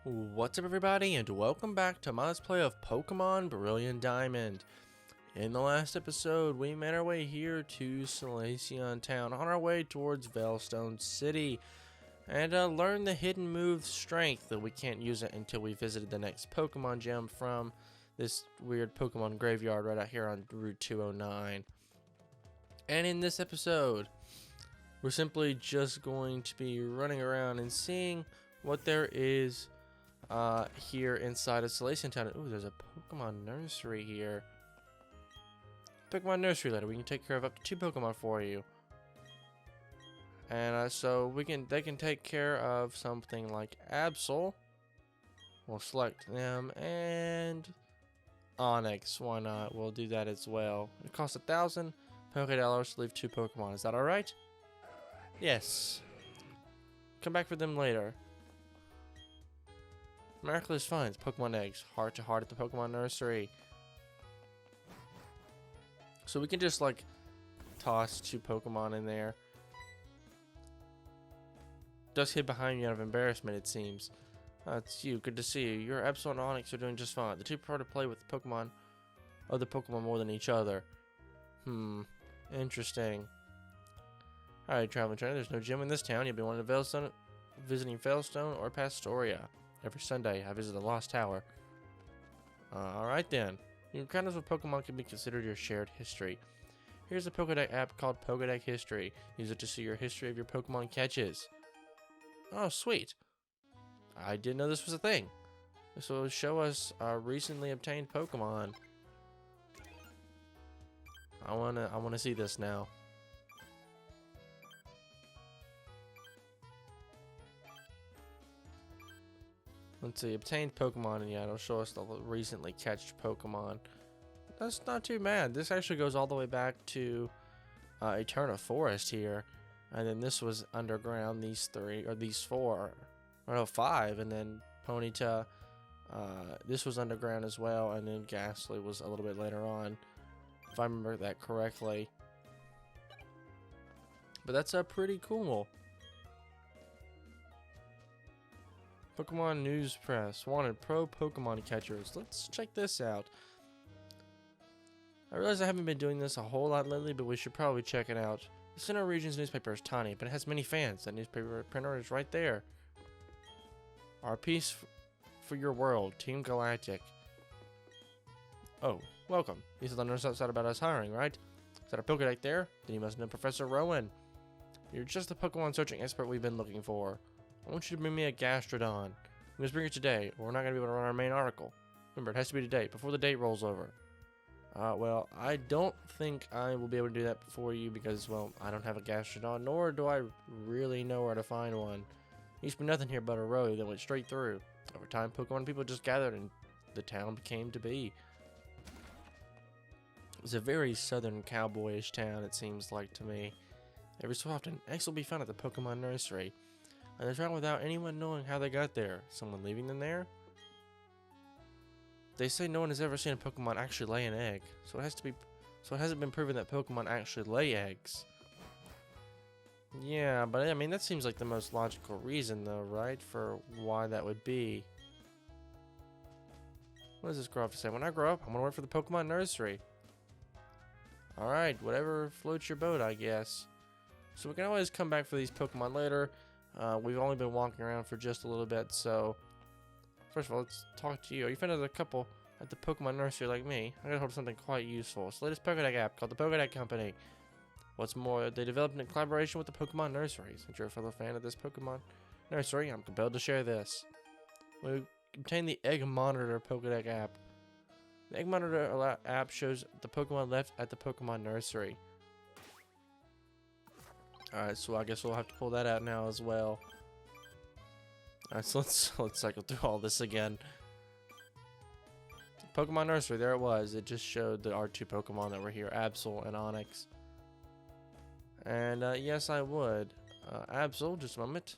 What's up everybody, and welcome back to my Let's Play of Pokemon Brilliant Diamond. In the last episode, we made our way here to Veilstone Town on our way towards Veilstone City and learned the hidden move Strength, that we can't use it until we visited the next Pokemon gem from this weird Pokemon graveyard right out here on Route 209. And in this episode, we're simply just going to be running around and seeing what there is here inside of Veilstone Town. Ooh, there's a Pokemon nursery here. Pokemon nursery letter. We can take care of up to 2 Pokemon for you. And so they can take care of something like Absol. We'll select them, and Onyx. Why not? We'll do that as well. It costs 1,000 Pokédollars to leave 2 Pokemon. Is that alright? Yes. Come back for them later. Miraculous finds Pokemon eggs, heart to heart at the Pokemon nursery. So we can just like toss 2 Pokemon in there. Does hid behind you out of embarrassment, it seems. It's you. Good to see you. Your Absol and Onyx are doing just fine. The 2 prefer to play with other Pokemon more than each other. Interesting. Alright, traveling trainer. There's no gym in this town. You'll be wanting to visiting Veilstone or Pastoria. Every Sunday, I visit the Lost Tower. Alright then. Your encounters with Pokemon can be considered your shared history. Here's a Pokédex app called Pokédex History. Use it to see your history of your Pokemon catches. Oh, sweet. I didn't know this was a thing. This will show us our recently obtained Pokemon. I wanna see this now. Let's see, obtained Pokemon, and yeah, it'll show us the recently catched Pokemon. That's not too bad. This actually goes all the way back to Eterna Forest here, and then this was underground. These 4, or no, 5, and then Ponyta. This was underground as well, and then Ghastly was a little bit later on, if I remember that correctly. But that's pretty cool. Pokemon News Press. Wanted pro Pokemon catchers. Let's check this out. I realize I haven't been doing this a whole lot lately, but we should probably check it out. The Sinnoh region's newspaper is tiny, but it has many fans. That newspaper printer is right there. Our piece for your world, Team Galactic. Oh, welcome. These are the nurse outside about us hiring, right? Is that a Pokédex there? Then you must know Professor Rowan. You're just the Pokemon searching expert we've been looking for. I want you to bring me a Gastrodon. You must bring it today, or we're not going to be able to run our main article. Remember, it has to be today, before the date rolls over. Well, I don't think I will be able to do that for you because, well, I don't have a Gastrodon, nor do I really know where to find one. There used to be nothing here but a road that went straight through. Over time, Pokemon people just gathered and the town became to be. It's a very southern cowboyish town, it seems like to me. Every so often, eggs will be found at the Pokemon nursery. And they're found without anyone knowing how they got there. Someone leaving them there? They say no one has ever seen a Pokemon actually lay an egg. So it hasn't been proven that Pokemon actually lay eggs. Yeah, but I mean that seems like the most logical reason though, right? For why that would be. What does this girl have to say? When I grow up, I'm gonna work for the Pokemon nursery. Alright, whatever floats your boat, I guess. So we can always come back for these Pokemon later. We've only been walking around for just a little bit, so first of all, let's talk to you. You found a couple at the Pokemon nursery like me. I gotta hold something quite useful. It's the latest Pokédex app called the Pokédex Company. What's more, they developed it in collaboration with the Pokemon nursery. Since you're a fellow fan of this Pokemon nursery, I'm compelled to share this. We obtained the Egg Monitor Pokédex app. The Egg Monitor app shows the Pokemon left at the Pokemon nursery. Alright, so I guess we'll have to pull that out now as well. Alright, so let's cycle through all this again. Pokemon Nursery, there it was. It just showed our 2 Pokemon that were here, Absol and Onyx. And yes, I would. Absol, just a moment.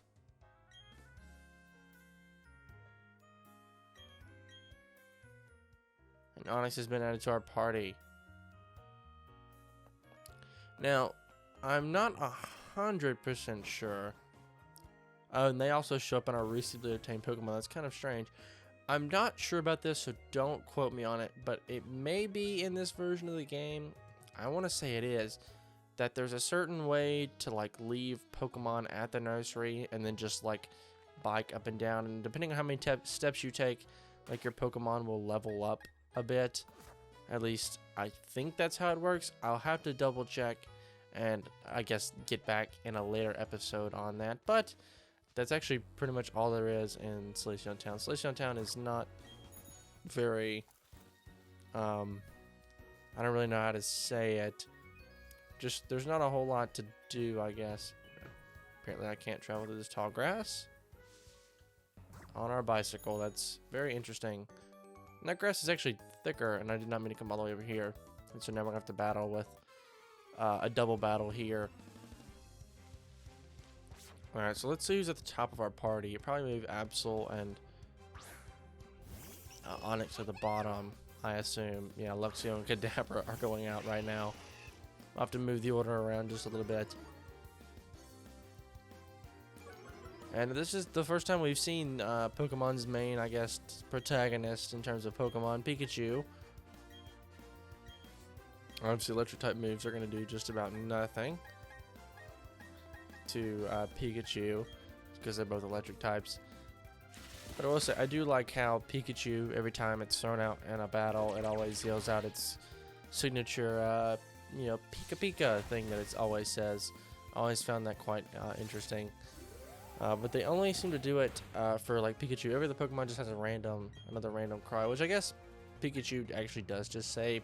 And Onyx has been added to our party. Now, I'm not 100% sure Oh, and they also show up in our recently obtained Pokemon. That's kind of strange. I'm not sure about this, so don't quote me on it, but it may be in this version of the game. I want to say it is. That there's a certain way to like leave Pokemon at the nursery and then just like bike up and down, and depending on how many steps you take, like your Pokemon will level up a bit. At least I think that's how it works. I'll have to double check and I guess get back in a later episode on that, but that's actually pretty much all there is in Veilstone Town. Veilstone Town is not very I don't really know how to say it. Just, there's not a whole lot to do, I guess. Apparently I can't travel through this tall grass on our bicycle. That's very interesting. And that grass is actually thicker, and I did not mean to come all the way over here. And so now we're going to have to battle with a double battle here. Alright, so let's see who's at the top of our party. Probably move Absol and Onyx at the bottom, I assume. Yeah, Luxio and Kadabra are going out right now. I'll have to move the order around just a little bit. And this is the first time we've seen Pokemon's main, I guess, protagonist in terms of Pokemon, Pikachu. Obviously, electric type moves are going to do just about nothing to Pikachu because they're both electric types. But I will say, I do like how Pikachu, every time it's thrown out in a battle, it always yells out its signature you know, Pika Pika thing that it always says. I always found that quite interesting. But they only seem to do it for like Pikachu. Every other Pokemon just has another random cry, which I guess Pikachu actually does just say.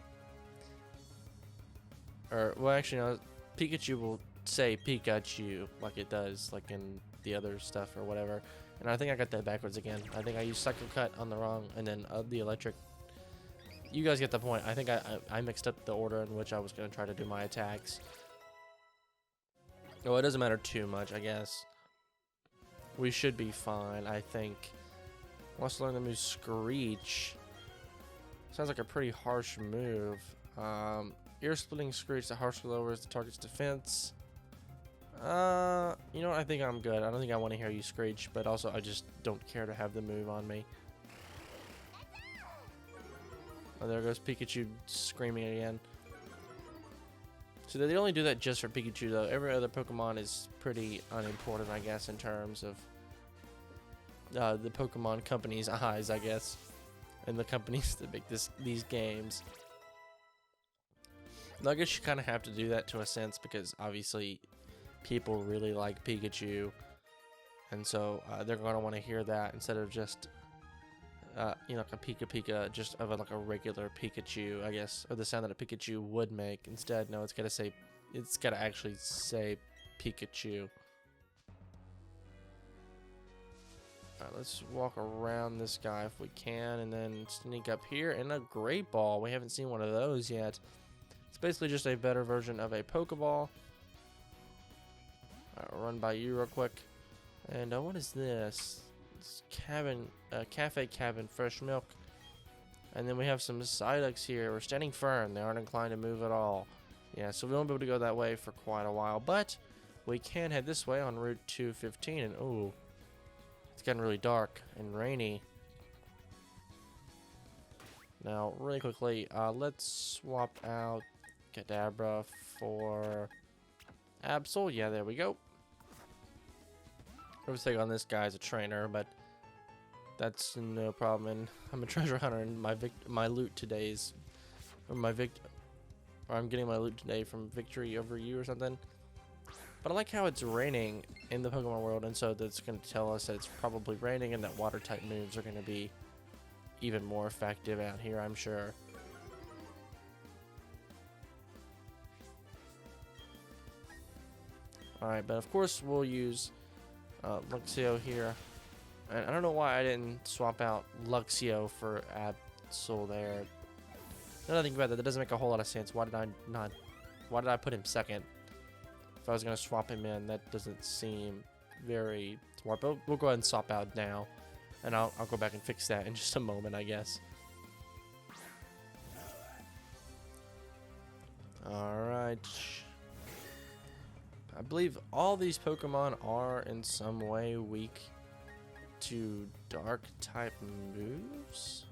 Or, well, actually, no, Pikachu will say Pikachu like it does, like in the other stuff or whatever. And I think I got that backwards again. I think I used Cycle Cut on the wrong, and then the electric. You guys get the point. I think I mixed up the order in which I was going to try to do my attacks. Well, it doesn't matter too much, I guess. We should be fine, I think. Let's learn the move Screech. Sounds like a pretty harsh move. Ear-splitting Screech that harshly lowers the target's defense. You know what? I think I'm good. I don't think I want to hear you Screech, but also I just don't care to have the move on me. Oh, there goes Pikachu screaming again. So they only do that just for Pikachu, though. Every other Pokemon is pretty unimportant, I guess, in terms of the Pokemon company's eyes, I guess, and the companies that make these games. Now, I guess you kind of have to do that to a sense because obviously people really like Pikachu, and so they're going to want to hear that instead of just you know, like a Pika Pika, just of like a regular Pikachu, I guess, or the sound that a Pikachu would make. Instead, no, it's gotta actually say Pikachu. Alright, let's walk around this guy if we can, and then sneak up here. And a Great Ball. We haven't seen one of those yet. It's basically just a better version of a Pokeball. I'll run by you real quick. And what is this? It's Cafe Cabin, fresh milk. And then we have some Psyducks here. We're standing firm. They aren't inclined to move at all. Yeah, so we won't be able to go that way for quite a while. But we can head this way on Route 215. And ooh, it's getting really dark and rainy. Now, really quickly, let's swap out Kadabra for Absol. Yeah, there we go. I was thinking on this guy as a trainer, but that's no problem. And I'm a treasure hunter, and my loot today is, or I'm getting my loot today from victory over you or something. But I like how it's raining in the Pokemon world, and so that's going to tell us that it's probably raining, and that water type moves are going to be even more effective out here, I'm sure. Alright, but of course we'll use Luxio here. And I don't know why I didn't swap out Luxio for Absol there. Now that I think about that doesn't make a whole lot of sense. Why did I put him second? If I was going to swap him in, that doesn't seem very smart. But we'll go ahead and swap out now. And I'll go back and fix that in just a moment, I guess. Alright. I believe all these Pokemon are in some way weak to dark type moves.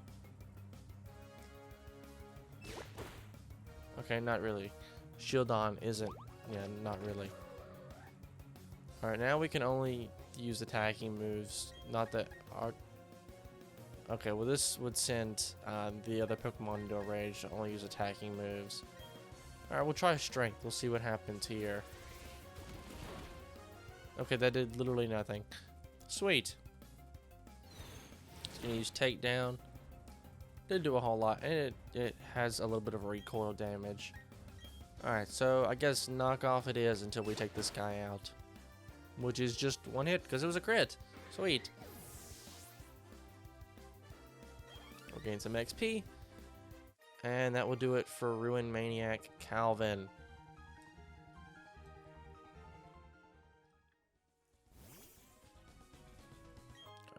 Okay, not really. Shieldon isn't. Yeah, not really. Alright, now we can only use attacking moves. Not that our... Okay, well this would send the other Pokemon into a rage to only use attacking moves. Alright, we'll try Strength. We'll see what happens here. Okay, that did literally nothing. Sweet. It's gonna use Takedown. Didn't do a whole lot, and it has a little bit of recoil damage. Alright, so I guess knockoff it is until we take this guy out. Which is just one hit, because it was a crit. Sweet. We'll gain some XP. And that will do it for Ruin Maniac Calvin.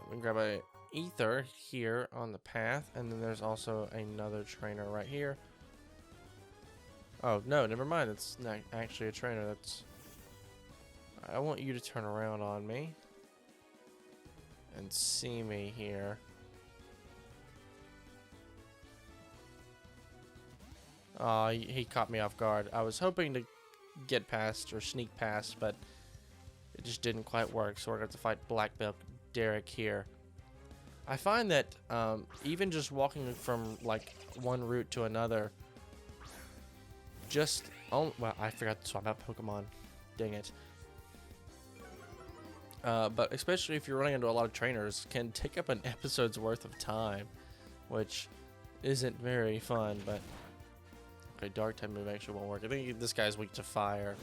We can grab a Ether here on the path, and then there's also another trainer right here. Oh, no, never mind. It's not actually a trainer. That's... I want you to turn around on me and see me here. He caught me off guard. I was hoping to get past or sneak past, but it just didn't quite work. So we're going to have to fight Black Belt Derek here. I find that even just walking from like one route to another, just well, I forgot to swap out Pokemon. Dang it. But especially if you're running into a lot of trainers, can take up an episode's worth of time, which isn't very fun. But okay, Dark type move actually won't work. I think this guy's weak to fire.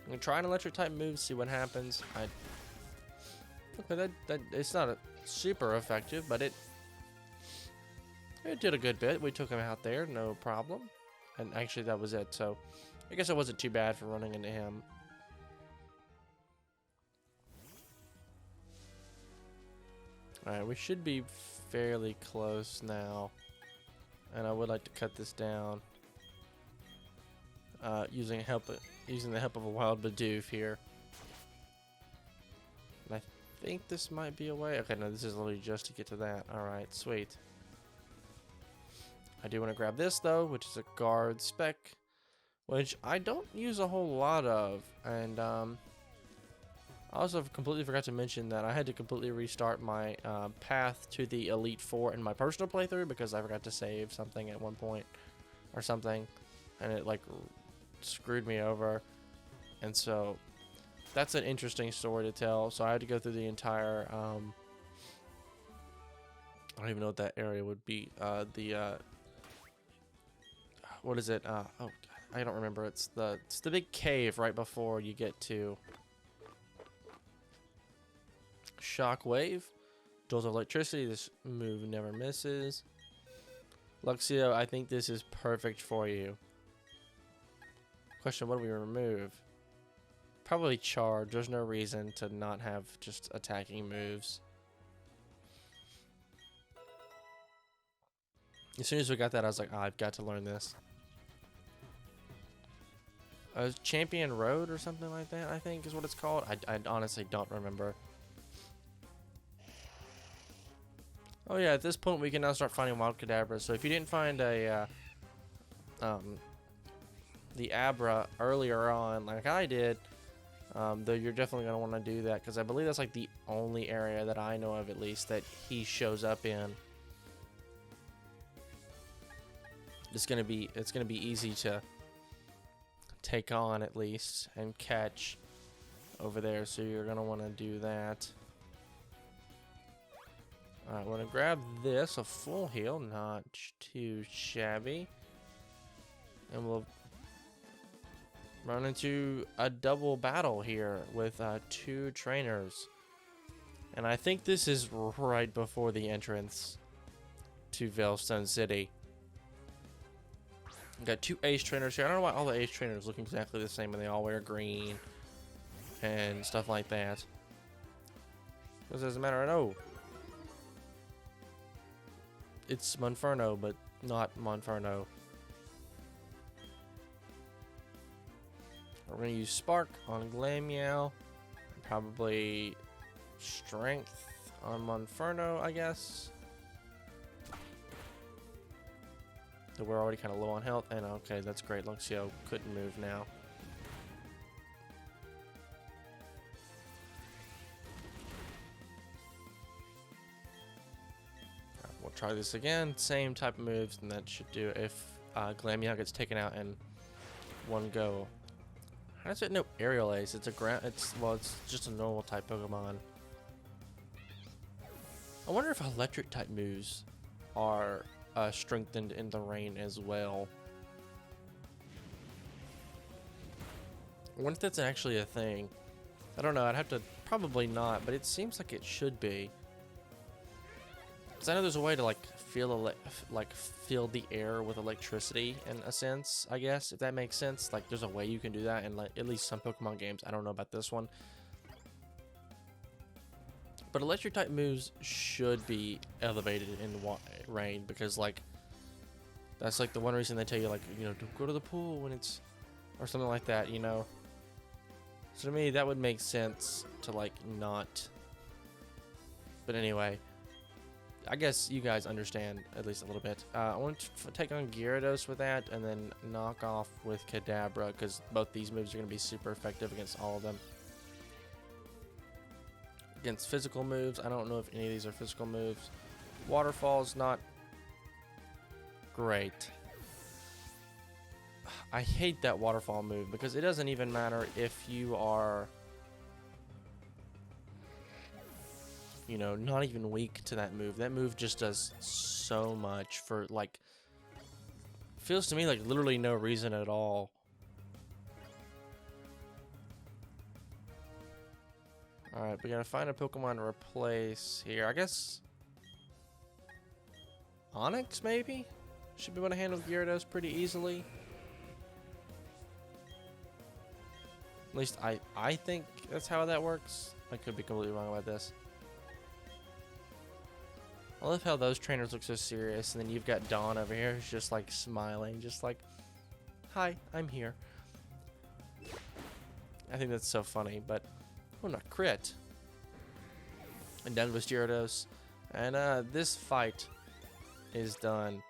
I'm gonna try an electric type move, see what happens. Okay, that it's not super effective, but it did a good bit. We took him out there, no problem. And actually, that was it. So I guess it wasn't too bad for running into him. All right, we should be fairly close now, and I would like to cut this down using the help of a wild Bidoof here. And I think this might be a way. Okay, no, this is literally just to get to that. All right, sweet. I do want to grab this though, which is a guard spec, which I don't use a whole lot of, and I also completely forgot to mention that I had to completely restart my path to the Elite Four in my personal playthrough because I forgot to save something at one point or something, and it like screwed me over. And so that's an interesting story to tell. So I had to go through the entire I don't even know what that area would be. What is it? Oh, I don't remember. It's the big cave right before you get to Shockwave. Jolt of Electricity. This move never misses. Luxio, I think this is perfect for you. Question: what do we remove? Probably Charge. There's no reason to not have just attacking moves. As soon as we got that, I was like, oh, I've got to learn this. Champion Road or something like that, I think is what it's called. I honestly don't remember. Oh yeah, at this point we can now start finding wild Kadabras. So if you didn't find a the Abra earlier on, like I did, though you're definitely going to want to do that because I believe that's like the only area that I know of at least that he shows up in. It's gonna be easy to take on at least and catch over there, so you're gonna want to do that. Alright, we're gonna grab this, a full heal, not too shabby, and we'll run into a double battle here with two trainers, and I think this is right before the entrance to Veilstone City. Got two ace trainers here. I don't know why all the ace trainers look exactly the same and they all wear green and stuff like that. Because as a matter of it's Monferno, but Not Monferno. We're going to use Spark on Glameow. Probably Strength on Monferno, I guess. So we're already kind of low on health. And okay, that's great. Luxio couldn't move now. We'll try this again. Same type of moves, and that should do if Glameow gets taken out in one go. How does it know Aerial Ace? It's just a normal type Pokemon. I wonder if electric type moves are strengthened in the rain as well. I wonder if that's actually a thing. I don't know. I'd have to probably not, but it seems like it should be. Because I know there's a way to like fill the air with electricity in a sense, I guess, if that makes sense. Like there's a way you can do that in like at least some Pokemon games. I don't know about this one. But electric type moves should be elevated in rain because like that's like the one reason they tell you like, you know, don't go to the pool when it's or something like that, you know. So to me that would make sense to like not. But anyway, I guess you guys understand at least a little bit. I want to take on Gyarados with that and then knock off with Kadabra because both these moves are going to be super effective against all of them. Against physical moves, I don't know if any of these are physical moves. Waterfall's not great. I hate that waterfall move because it doesn't even matter if you are, you know, not even weak to that move. That move just does so much for like, feels to me like literally no reason at all. Alright, we gotta find a Pokemon to replace here. I guess Onix maybe? Should be able to handle Gyarados pretty easily. At least I think that's how that works. I could be completely wrong about this. I love how those trainers look so serious, and then you've got Dawn over here who's just like smiling, just like, hi, I'm here. I think that's so funny, but oh, not crit. And done with Gyarados. And this fight is done.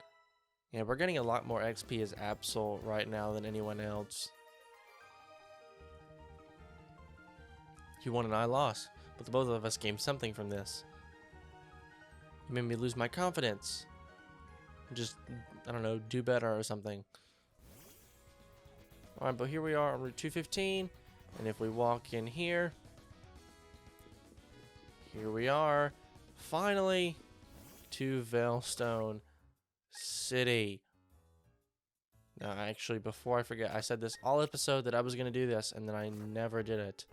Yeah, we're getting a lot more XP as Absol right now than anyone else. You won and I lost, but the both of us gained something from this. You made me lose my confidence. Just, I don't know, do better or something. Alright, but here we are on Route 215. And if we walk in here, here we are, finally, to Veilstone City. Now, actually, before I forget, I said this all episode that I was going to do this, and then I never did it.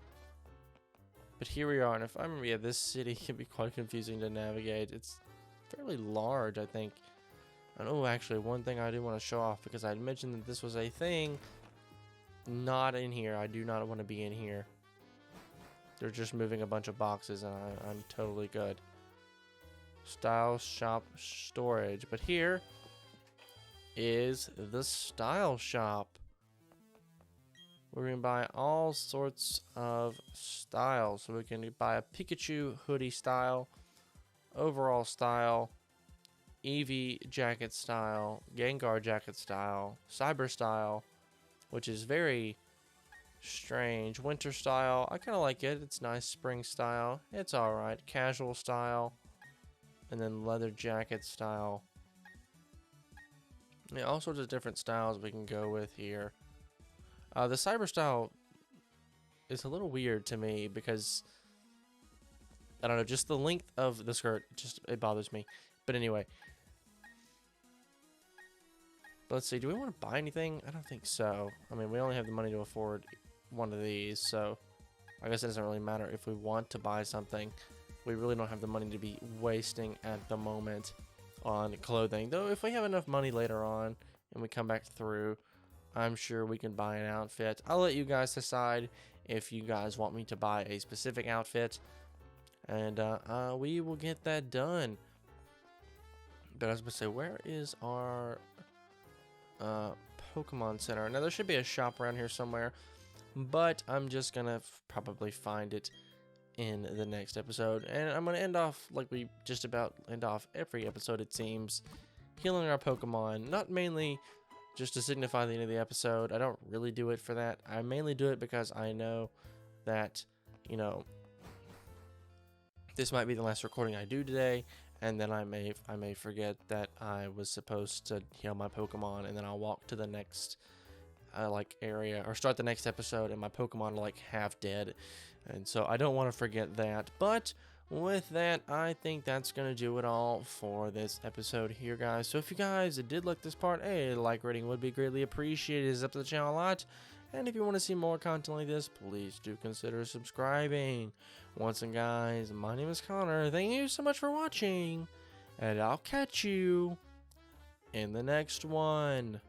But here we are, and if I remember, yeah, this city can be quite confusing to navigate. It's fairly large, I think. And oh, actually, one thing I do want to show off, because I mentioned that this was a thing. Not in here. I do not want to be in here. They're just moving a bunch of boxes, and I'm totally good. Style shop storage. But here is the style shop. We're going to buy all sorts of styles. So we can buy a Pikachu hoodie style, overall style, Eevee jacket style, Gengar jacket style, Cyber style, which is very strange. Winter style, I kind of like it. It's nice. Spring style, it's alright. Casual style, and then leather jacket style. Yeah, all sorts of different styles we can go with here. The cyber style is a little weird to me because I don't know, just the length of the skirt, just it bothers me. But anyway, let's see, do we want to buy anything? I don't think so. I mean, we only have the money to afford one of these, so I guess it doesn't really matter if we want to buy something. We really don't have the money to be wasting at the moment on clothing. Though if we have enough money later on and we come back through, I'm sure we can buy an outfit. I'll let you guys decide if you guys want me to buy a specific outfit, and we will get that done. But I was going to say, where is our Pokemon Center? Now, there should be a shop around here somewhere, but I'm just going to probably find it in the next episode. And I'm going to end off like we just about end off every episode, it seems, healing our Pokemon. Not mainly just to signify the end of the episode. I don't really do it for that. I mainly do it because I know that, you know, this might be the last recording I do today, and then I may forget that I was supposed to heal my Pokemon, and then I'll walk to the next like area or start the next episode, and my Pokemon are like half dead, and so I don't want to forget that. But with that, I think that's gonna do it all for this episode here, guys. So if you guys did like this part, a like rating would be greatly appreciated. It's up to the channel a lot. And if you want to see more content like this, please do consider subscribing. Once again, guys, my name is Connor. Thank you so much for watching, and I'll catch you in the next one.